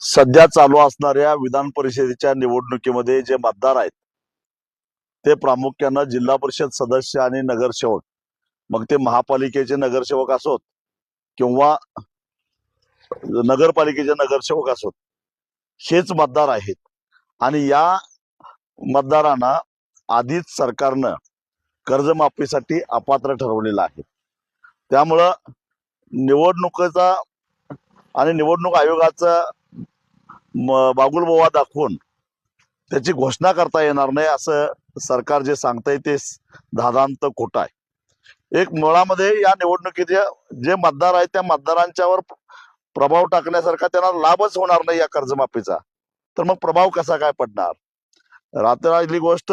सध्या चालू असणाऱ्या विधान परिषदेच्या निवडणुकीमध्ये जे मतदार आहेत ते प्रामुख्यानं जिल्हा परिषद सदस्य आणि नगरसेवक, मग ते महापालिकेचे नगरसेवक असोत किंवा नगरपालिकेचे नगरसेवक असोत, हेच मतदार आहेत. आणि या मतदारांना आधीच सरकारनं कर्जमाफीसाठी अपात्र ठरवलेलं आहे. त्यामुळं निवडणुकीचा आणि निवडणूक आयोगाचा बागुलबुवा दाखवून त्याची घोषणा करता येणार नाही असं सरकार जे सांगतंय ते धादांत खोटं आहे. एक मुळामध्ये या निवडणुकीचे जे मतदार आहेत त्या मतदारांच्यावर प्रभाव टाकण्यासारखा त्यांना लाभच होणार नाही या कर्जमाफीचा, तर मग प्रभाव कसा काय पडणार? राहिली गोष्ट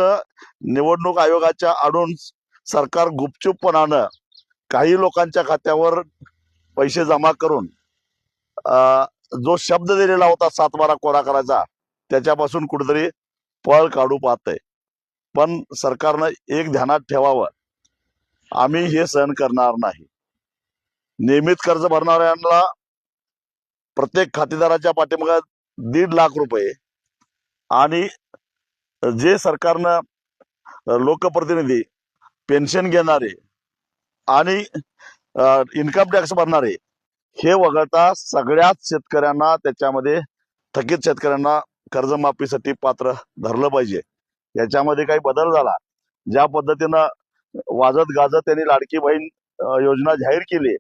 निवडणूक आयोगाच्या आडून सरकार गुपचूपपणानं काही लोकांच्या खात्यावर पैसे जमा करून जो शब्द दिलेला होता 7/12 कोरा करायचा त्याच्यापासून कुठेतरी पळ काढू पाहतंय. पण सरकारनं एक ध्यानात ठेवावं, आम्ही हे सहन करणार नाही. नियमित कर्ज भरणाऱ्यांना प्रत्येक खातेदाराच्या पाठीमागे 1.5 लाख रुपये आणि जे सरकारनं लोकप्रतिनिधी, पेन्शन घेणारे आणि इन्कम टॅक्स भरणारे हे वगळता सगळ्याच शेतकऱ्यांना त्याच्यामध्ये थकीत शेतकऱ्यांना कर्जमाफीसाठी पात्र धरलं पाहिजे. याच्यामध्ये काही बदल झाला, ज्या पद्धतीनं वाजत गाजत त्यांनी लाडकी बहीण योजना जाहीर केली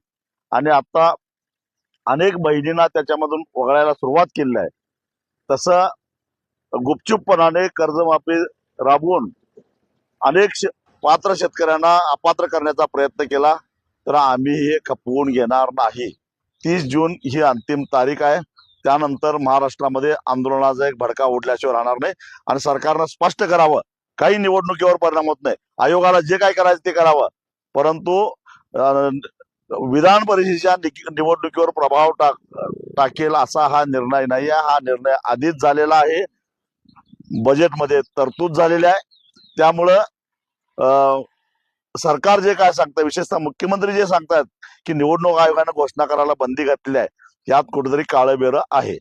आणि आता अनेक बहिणींना त्याच्यामधून वगळायला सुरुवात केली आहे, तसं गुपचूपपणाने कर्जमाफी राबवून अनेक पात्र शेतकऱ्यांना अपात्र करण्याचा प्रयत्न केला तर आम्ही हे खपवून घेणार नाही. 30 जून ही अंतिम तारीख आहे. त्यानंतर महाराष्ट्रामध्ये आंदोलनाचा एक भडका उडल्याशिवाय राहणार नाही आणि सरकारनं स्पष्ट करावं, काही निवडणुकीवर परिणाम होत नाही, आयोगाला जे काय करायचं ते करावं, परंतु विधान परिषदेच्या निवडणुकीवर प्रभाव टाकेल असा हा निर्णय नाही आहे. हा निर्णय आधीच झालेला आहे, बजेटमध्ये तरतूद झालेली आहे. त्यामुळं सरकार जे काय सांगतं, विशेषतः मुख्यमंत्री जे सांगतात की निवडणूक आयोगाने घोषणा करायला बंदी घातलेली आहे, यात कुठेतरी काळं बेरं आहे.